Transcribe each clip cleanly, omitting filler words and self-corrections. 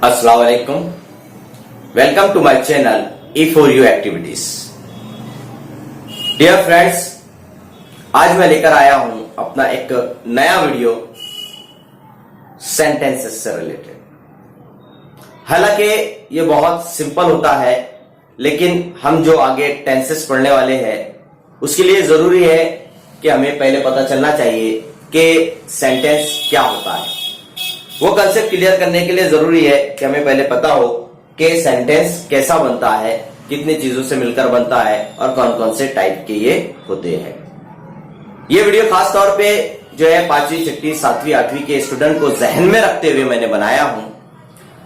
अस्सलाम वालेकुम। Welcome to my channel E4U activities. Dear friends, आज मैं लेकर आया हूं अपना एक नया वीडियो सेंटेंसेस से रिलेटेड। हालांकि ये बहुत सिंपल होता है, लेकिन हम जो आगे टेंसेस पढ़ने वाले हैं उसके लिए जरूरी है कि हमें पहले पता चलना चाहिए कि सेंटेंस क्या होता है। वो कंसेप्ट क्लियर करने के लिए जरूरी है कि हमें पहले पता हो कि सेंटेंस कैसा बनता है, कितनी चीजों से मिलकर बनता है और कौन कौन से टाइप के ये होते हैं। ये वीडियो खास तौर पे जो है 5वीं, 6वीं, 7वीं, 8वीं के स्टूडेंट को जहन में रखते हुए मैंने बनाया हूं।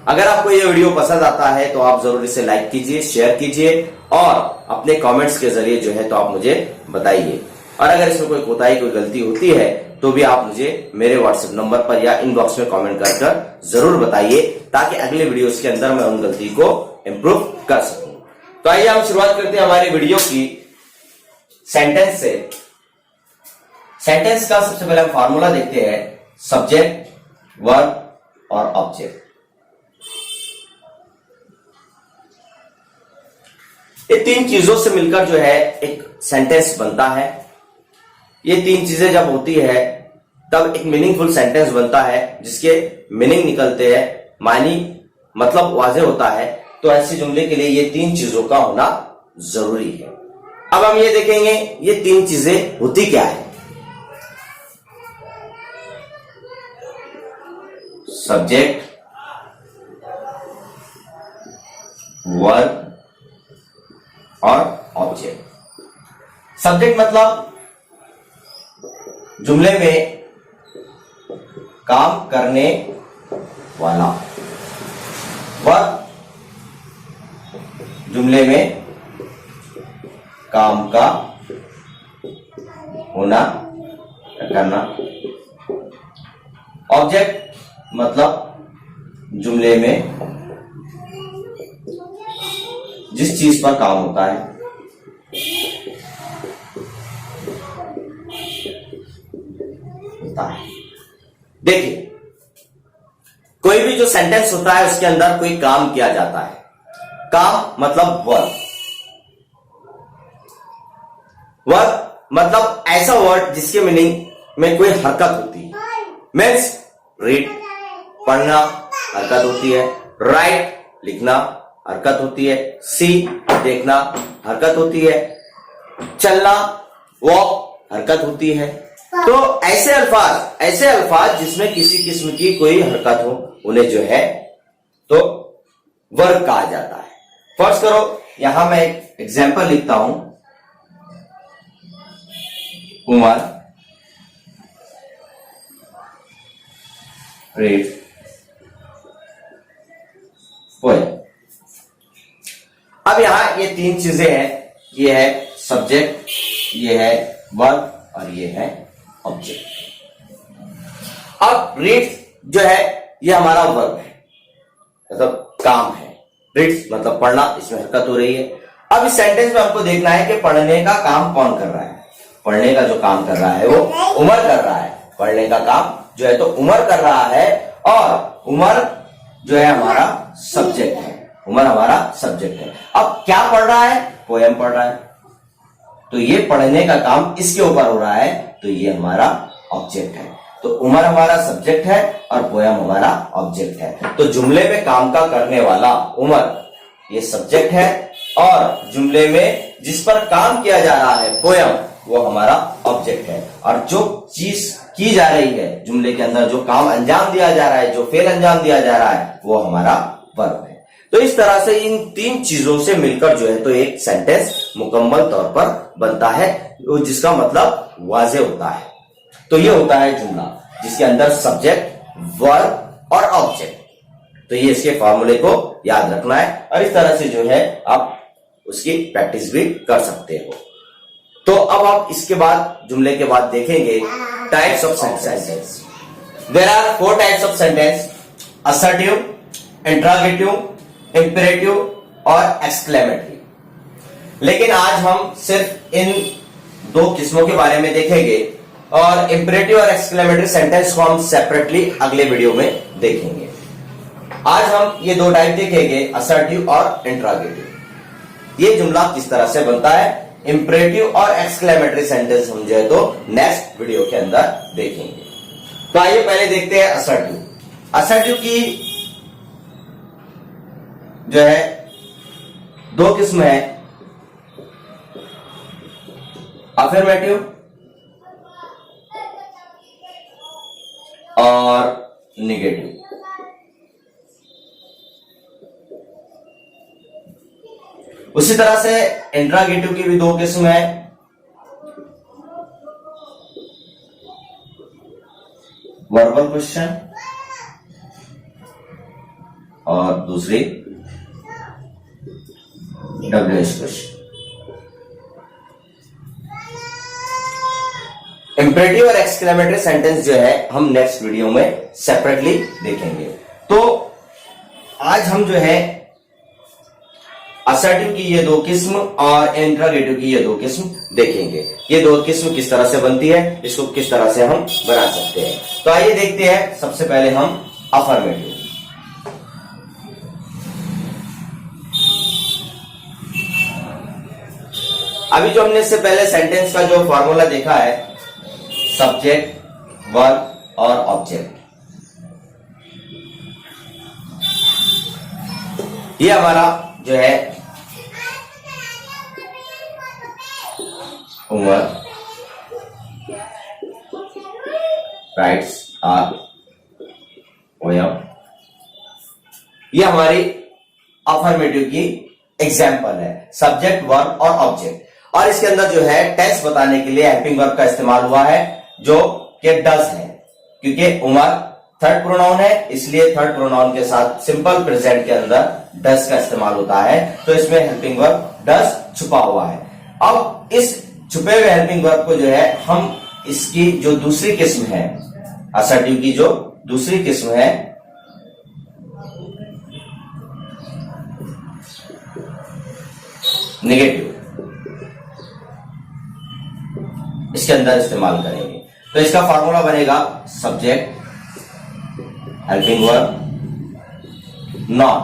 अगर आपको ये वीडियो पसंद आता है तो आप जरूर इसे लाइक कीजिए, शेयर कीजिए और अपने कमेंट्स के जरिए जो है तो आप मुझे बताइए। और अगर इसमें कोई कोताही, कोई गलती होती है तो भी आप मुझे मेरे व्हाट्सएप नंबर पर या इनबॉक्स में कमेंट कर जरूर बताइए, ताकि अगले वीडियोस के अंदर मैं उन गलती को इंप्रूव कर सकूं। तो आइए हम शुरुआत करते हैं हमारी वीडियो की सेंटेंस से। सेंटेंस का सबसे पहले हम फॉर्मूला देखते हैं, सब्जेक्ट, वर्ब और ऑब्जेक्ट। ये तीन चीजों से मिलकर जो है एक सेंटेंस बनता है। ये तीन चीजें जब होती है तब एक मीनिंगफुल सेंटेंस बनता है, जिसके मीनिंग निकलते हैं, मानी मतलब वाज़ेह होता है। तो ऐसे जुमले के लिए ये तीन चीजों का होना जरूरी है। अब हम ये देखेंगे ये तीन चीजें होती क्या है। सब्जेक्ट, वर्ब और ऑब्जेक्ट। सब्जेक्ट मतलब जुमले में काम करने वाला, वर्ब जुमले में काम का होना, करना। ऑब्जेक्ट मतलब जुमले में जिस चीज पर काम होता है। देखिए, कोई भी जो सेंटेंस होता है उसके अंदर कोई काम किया जाता है। काम मतलब वर्ब। वर्ब मतलब ऐसा वर्ड जिसके मीनिंग में कोई हरकत होती है। मीन्स रीड पढ़ना हरकत होती है, राइट लिखना हरकत होती है, सी देखना हरकत होती है, चलना वॉक हरकत होती है। तो ऐसे अल्फाज जिसमें किसी किस्म की कोई हरकत हो उन्हें जो है तो वर्ब कहा जाता है। फर्ज करो यहां मैं एक एग्जांपल लिखता हूं, कुमार रीड पोएम। अब यहां ये तीन चीजें हैं, ये है सब्जेक्ट, ये है वर्ब और ये है ऑब्जेक्ट। अब रीड जो है ये हमारा वर्ब है, मतलब काम है। रीड मतलब पढ़ना, इसमें हरकत हो रही है। अब इस सेंटेंस में हमको देखना है कि पढ़ने का काम कौन कर रहा है। पढ़ने का जो काम कर रहा है वो उमर कर रहा है। पढ़ने का काम जो है तो उमर कर रहा है और उमर जो है हमारा सब्जेक्ट है। उमर हमारा सब्जेक्ट है। अब क्या पढ़ रहा है? पोएम पढ़ रहा है। तो ये पढ़ने का काम इसके ऊपर हो रहा है, तो ये हमारा ऑब्जेक्ट है। तो उमर हमारा सब्जेक्ट है और पोएम हमारा ऑब्जेक्ट है। तो जुमले में काम का करने वाला उमर ये सब्जेक्ट है और जुमले में जिस पर काम किया जा रहा है पोएम वो हमारा ऑब्जेक्ट है। और जो चीज की जा रही है जुमले के अंदर, जो काम अंजाम दिया जा रहा है, जो फेल अंजाम दिया जा रहा है, वो हमारा वर्ब है। तो इस तरह से इन तीन चीजों से मिलकर जो है तो एक सेंटेंस मुकम्मल तौर पर बनता है, जिसका मतलब वाज़ेह होता है। तो ये होता है जुमला जिसके अंदर सब्जेक्ट, वर्ब और ऑब्जेक्ट। तो ये इसके फॉर्मूले को याद रखना है और इस तरह से जो है आप उसकी प्रैक्टिस भी कर सकते हो। तो अब आप इसके बाद जुमले के बाद देखेंगे types of sentence. There are 4 types of sentence, assertive, interrogative, imperative और एक्सक्लेमेटरी। लेकिन आज हम सिर्फ इन दो किस्मों के बारे में देखेंगे और इंपेरेटिव और एक्सक्लेमेटरी सेंटेंस को हम सेपरेटली अगले वीडियो में देखेंगे। आज हम ये दो टाइप देखेंगे, असर्टिव और इंट्रागेटिव। ये जुमला किस तरह से बनता है, इंपरेटिव और एक्सक्लेमेटरी सेंटेंस हम जो है तो नेक्स्ट वीडियो के अंदर देखेंगे। तो आइए पहले देखते हैं असर्टिव। असर्टिव की जो है दो किस्म है, अफर्मेटिव और निगेटिव। उसी तरह से इंट्रागेटिव की भी दो किस्म है, वर्बल क्वेश्चन और दूसरी WH क्वेश्चन। इंपरेटिव और एक्सक्लेमेटरी सेंटेंस जो है हम नेक्स्ट वीडियो में सेपरेटली देखेंगे। तो आज हम जो है असर्टिव की ये दो किस्म और इंट्रागेटिव की ये दो किस्म देखेंगे। ये दो किस्म किस तरह से बनती है, इसको किस तरह से हम बना सकते हैं। तो आइए देखते हैं, सबसे पहले हम अफर्मेटिव। अभी जो हमने इससे पहले सेंटेंस का जो फॉर्मूला देखा है, सब्जेक्ट, वर्ब और ऑब्जेक्ट, ये हमारा जो है उमर राइट्स आर पोयम, ये हमारी अफर्मेटिव की एग्जाम्पल है, सब्जेक्ट, वर्ब और ऑब्जेक्ट। और इसके अंदर जो है टेंस बताने के लिए हेल्पिंग वर्ब का इस्तेमाल हुआ है, जो कि डज है। क्योंकि उमर थर्ड प्रोनाउन है, इसलिए थर्ड प्रोनाउन के साथ सिंपल प्रेजेंट के अंदर डज का इस्तेमाल होता है। तो इसमें हेल्पिंग वर्ब डज छुपा हुआ है। अब इस छुपे हुए हेल्पिंग वर्ब को जो है हम इसकी जो दूसरी किस्म है, असर्टिव की जो दूसरी किस्म है, नेगेटिव, इसके अंदर इस्तेमाल करेंगे। तो इसका फॉर्मूला बनेगा subject, helping verb, not,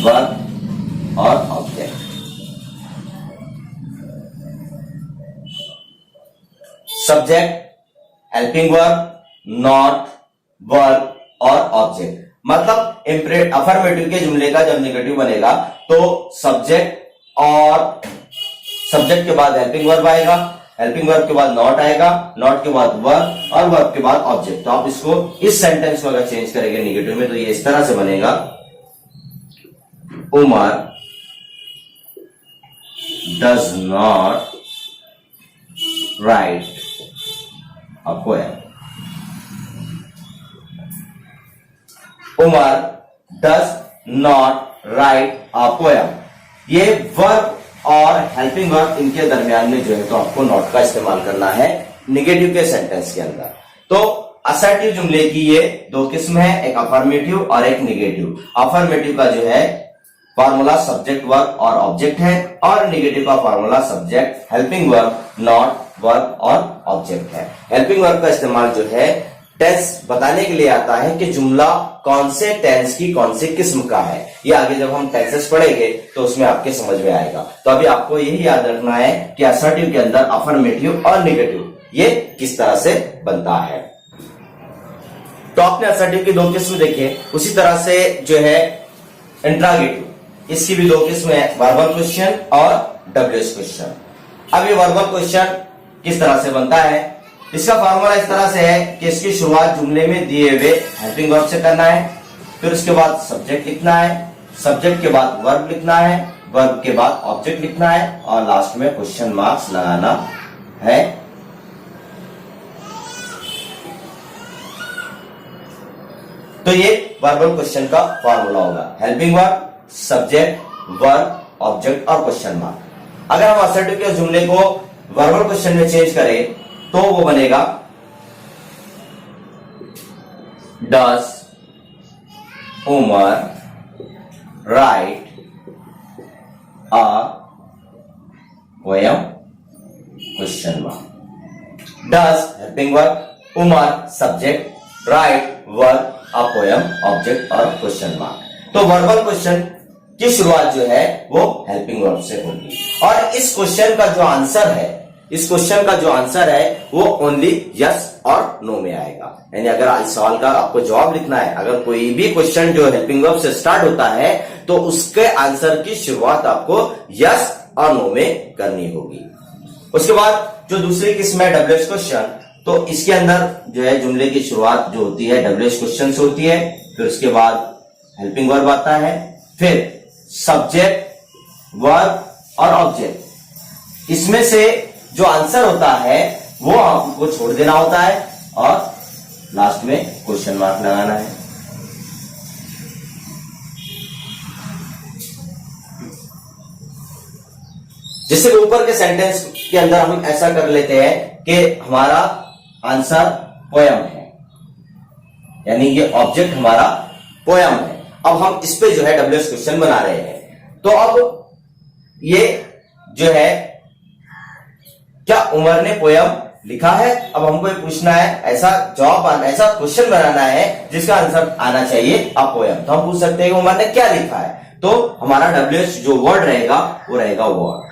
verb और object. Subject, helping verb, not, verb और ऑब्जेक्ट। मतलब अफर्मेटिव के जुमले का जब नेगेटिव बनेगा तो सब्जेक्ट और सब्जेक्ट के बाद हेल्पिंग वर्ब आएगा, हेल्पिंग वर्ब के बाद नॉट आएगा, नॉट के बाद वर्ब और वर्ब के बाद ऑब्जेक्ट। तो आप इसको इस सेंटेंस को अगर चेंज करेंगे नेगेटिव में तो ये इस तरह से बनेगा, Umar does not write a poem. Umar does not write a poem. ये वर्ब और हेल्पिंग वर्ब, इनके दरमियान में जो है तो आपको नॉट का इस्तेमाल करना है निगेटिव के सेंटेंस के अंदर। तो असर्टिव जुमले की ये दो किस्म है, एक अफर्मेटिव और एक निगेटिव। अफर्मेटिव का जो है फॉर्मूला सब्जेक्ट, वर्ब और ऑब्जेक्ट है, और निगेटिव का formula subject, helping verb, not, verb और ऑब्जेक्ट है। हेल्पिंग वर्ब का इस्तेमाल जो है टेंस बताने के लिए आता है कि जुमला कौन से टेंस की कौन सी किस्म का है। ये आगे जब हम टेंसेस पढ़ेंगे तो उसमें आपके समझ में आएगा। तो अभी आपको यही याद रखना है कि असर्टिव के अंदर अफर्मेटिव और नेगेटिव ये किस तरह से बनता है। तो आपने असर्टिव की दो किस्म देखे, उसी तरह से जो है इंट्रागेटिव, इसकी भी दो किस्म है, वर्बल क्वेश्चन और WH क्वेश्चन। अब ये वर्बल क्वेश्चन किस तरह से बनता है, इसका फॉर्मूला इस तरह से है कि इसकी शुरुआत जुमले में दिए हुए हेल्पिंग वर्ब से करना है, फिर उसके बाद सब्जेक्ट लिखना है, सब्जेक्ट के बाद वर्ब लिखना है, वर्ब के बाद ऑब्जेक्ट लिखना है और लास्ट में क्वेश्चन मार्क्स लगाना है। तो ये वर्बल क्वेश्चन का फॉर्मूला होगा, helping verb, subject, verb, object और क्वेश्चन मार्क। अगर हम असर्टिव के जुमले को वर्बल क्वेश्चन में चेंज करें तो वो बनेगा does Umar write a poem, question mark. Does helping verb, Umar subject, write verb, a poem, object और क्वेश्चन मार्क। तो वर्बल क्वेश्चन की शुरुआत जो है वो हेल्पिंग वर्ब से होगी और इस क्वेश्चन का जो आंसर है, इस क्वेश्चन का जो आंसर है वो ओनली यस और नो में आएगा। यानी अगर इस सवाल का आपको जवाब लिखना है, अगर कोई भी क्वेश्चन जो हेल्पिंग वर्ब से स्टार्ट होता है तो उसके आंसर की शुरुआत आपको यस और नो में करनी होगी। उसके बाद जो दूसरी किस्म है डब्ल्यूएच क्वेश्चन, तो इसके अंदर जो है जुमले की शुरुआत जो होती है डब्ल्यूएच क्वेश्चन से होती है, फिर उसके बाद हेल्पिंग वर्ब आता है, फिर सब्जेक्ट, वर्ब और ऑब्जेक्ट। इसमें से जो आंसर होता है वो आपको छोड़ देना होता है और लास्ट में क्वेश्चन मार्क लगाना है। जिससे ऊपर के सेंटेंस के अंदर हम ऐसा कर लेते हैं कि हमारा आंसर पोयम है, यानी ये ऑब्जेक्ट हमारा पोयम है। अब हम इस पे जो है डब्ल्यूएच क्वेश्चन बना रहे हैं। तो अब ये जो है क्या उमर ने पोयम लिखा है, अब हमको ये पूछना है, ऐसा जवाब ऐसा क्वेश्चन बनाना है जिसका आंसर आना चाहिए अ पोयम। तो हम पूछ सकते हैं कि उमर ने क्या लिखा है, तो हमारा डब्ल्यूएच जो वर्ड रहेगा वो रहेगा वर्ड।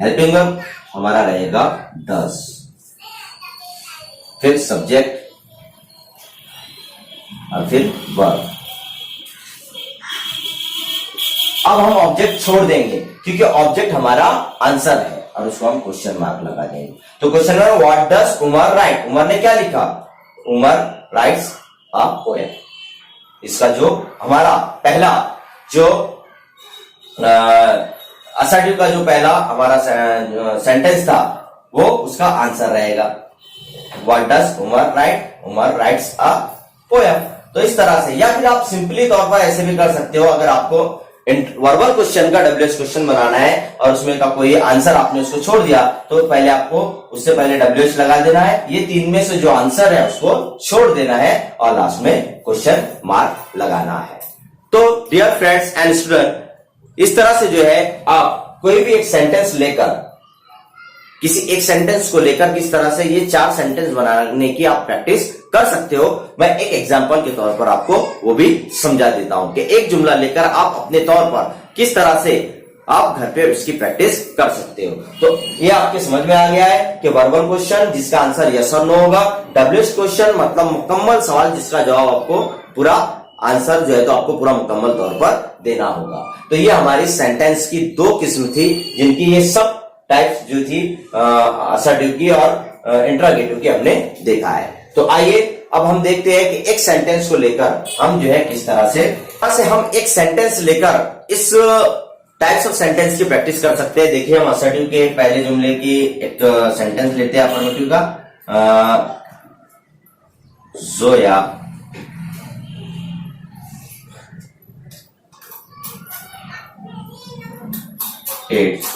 हेल्पिंग वर्ब हमारा रहेगा डज, फिर सब्जेक्ट और फिर वर्ब। अब हम ऑब्जेक्ट छोड़ देंगे क्योंकि ऑब्जेक्ट हमारा आंसर है और उसको हम क्वेश्चन मार्क लगा देंगे। तो क्वेश्चन में what does Umar write, Umar ने क्या लिखा, उमर राइट्स अ पोएम। इसका जो हमारा पहला जो असर्टिव का जो पहला हमारा सेंटेंस था वो उसका आंसर रहेगा what does Umar write, Umar writes a poem. तो इस तरह से, या फिर आप सिंपली तौर पर ऐसे भी कर सकते हो, अगर आपको वर्बल क्वेश्चन का डब्ल्यूएच क्वेश्चन बनाना है और उसमें का कोई आंसर आपने उसको छोड़ दिया तो पहले आपको उससे पहले डब्ल्यूएच लगा देना है, ये तीन में से जो आंसर है उसको छोड़ देना है और लास्ट में क्वेश्चन मार्क लगाना है। तो डियर फ्रेंड्स एंड स्टूडेंट, इस तरह से जो है आप कोई भी एक सेंटेंस लेकर, किसी एक सेंटेंस को लेकर किस तरह से ये 4 सेंटेंस बनाने की आप प्रैक्टिस कर सकते हो। मैं एक एग्जांपल के तौर पर आपको वो भी समझा देता हूं कि एक जुमला लेकर आप अपने तौर पर किस तरह से आप घर पे इसकी प्रैक्टिस कर सकते हो। तो ये आपके समझ में आ गया है कि वर्बल क्वेश्चन जिसका आंसर यस और नो होगा, डब्ल्यूएच क्वेश्चन मतलब मुकम्मल सवाल जिसका जवाब आपको पूरा आंसर जो है तो आपको पूरा मुकम्मल तौर पर देना होगा। तो ये हमारी सेंटेंस की 2 किस्म थी जिनकी ये सब टाइप्स जो थी असर्टिव की और इंट्रोगेटिव की हमने देखा है। तो आइए अब हम देखते हैं कि एक सेंटेंस को लेकर हम जो है किस तरह से हम एक सेंटेंस लेकर इस टाइप्स ऑफ सेंटेंस की प्रैक्टिस कर सकते हैं। देखिए हम असर्टिव के पहले जुमले की एक सेंटेंस लेते हैं अफर्मेटिव का, जोया एट्स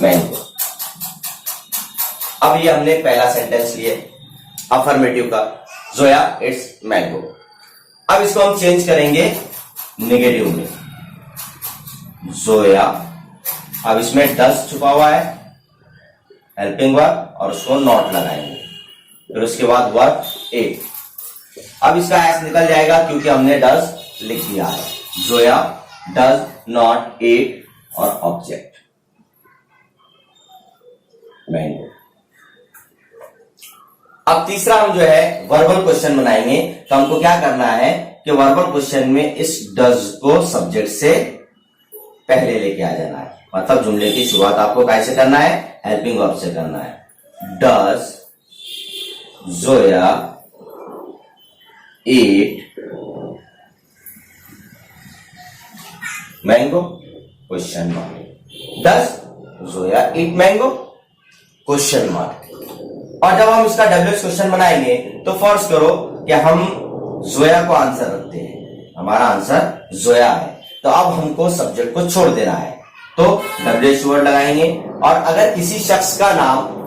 मैंगो। अब ये हमने पहला सेंटेंस लिए अफर्मेटिव का, जोया इट्स मैंगो। अब इसको हम चेंज करेंगे नेगेटिव में, जोया, अब इसमें डज छुपा हुआ है, हेल्पिंग वर्ब और उसको नॉट लगाएंगे, फिर उसके बाद वर्ब एट। अब इसका एस निकल जाएगा क्योंकि हमने डज लिख दिया है, जोया डज नॉट एट और ऑब्जेक्ट मैंगो। अब तीसरा हम जो है वर्बल क्वेश्चन बनाएंगे। तो हमको क्या करना है कि वर्बल क्वेश्चन में इस डज को सब्जेक्ट से पहले लेके आ जाना है, मतलब जुमले की शुरुआत आपको कैसे करना है, हेल्पिंग वर्ब से करना है। Does Zoya eat mango question mark, does Zoya eat mango question mark. और जब हम इसका डब्ल्यूएच क्वेश्चन बनाएंगे तो फर्ज करो कि हम जोया को आंसर रखते हैं, हमारा आंसर जोया है, तो अब हमको सब्जेक्ट को छोड़ देना है, तो डब्ल्यूएच वर्ड लगाएंगे। और अगर किसी शख्स का नाम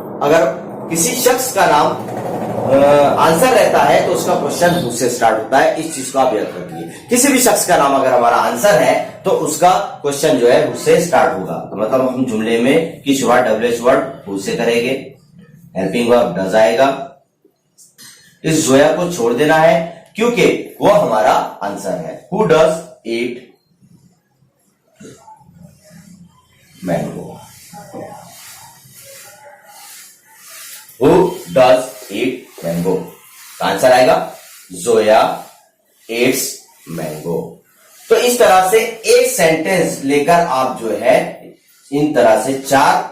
आंसर रहता है तो उसका क्वेश्चन हु से स्टार्ट होता है, इस चीज को आप याद रखिए। किसी भी शख्स का नाम अगर हमारा आंसर है तो उसका क्वेश्चन जो है हु से स्टार्ट होगा। तो मतलब हम जुमले में की शुरुआत डब्ल्यूएच वर्ड हु से करेंगे, हेल्पिंग वर्ब डज आएगा। इस जोया को छोड़ देना है क्योंकि वो हमारा आंसर है। Who does eat mango? Who does eat mango? Answer आएगा जोया ईट्स मैंगो। तो इस तरह से एक सेंटेंस लेकर आप जो है इन तरह से 4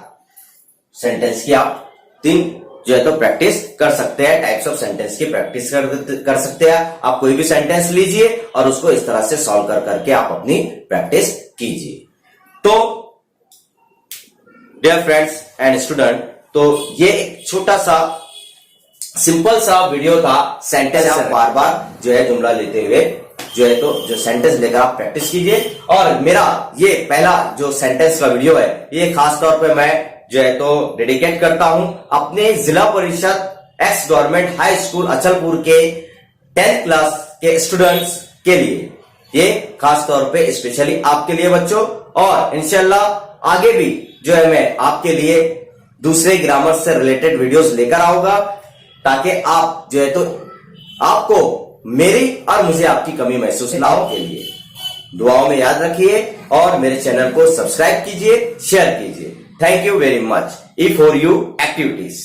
सेंटेंस की आप 3 जो है तो प्रैक्टिस कर सकते हैं। टाइप्स ऑफ सेंटेंस की प्रैक्टिस कर सकते हैं। आप कोई भी सेंटेंस लीजिए और उसको इस तरह से सॉल्व कर करके आप अपनी प्रैक्टिस कीजिए। तो डियर फ्रेंड्स एंड स्टूडेंट, तो ये एक छोटा सा सिंपल सा वीडियो था। सेंटेंस आप बार बार जो है जुमला लेते हुए जो है तो जो सेंटेंस लेकर आप प्रैक्टिस कीजिए। और मेरा ये पहला जो सेंटेंस का वीडियो है ये खास तौर पे मैं जो है तो डेडिकेट करता हूं अपने जिला परिषद x government high school Achalpur के 10th क्लास के स्टूडेंट्स के लिए। ये खास तौर पे स्पेशली आपके लिए बच्चों, और इंशाल्लाह आगे भी जो है मैं आपके लिए दूसरे ग्रामर से रिलेटेड वीडियोस लेकर आऊंगा, ताकि आप जो है तो आपको मेरी और मुझे आपकी कमी महसूस ना हो। के लिए दुआओं में याद रखिए और मेरे चैनल को सब्सक्राइब कीजिए, शेयर कीजिए। Thank you very much for you activities.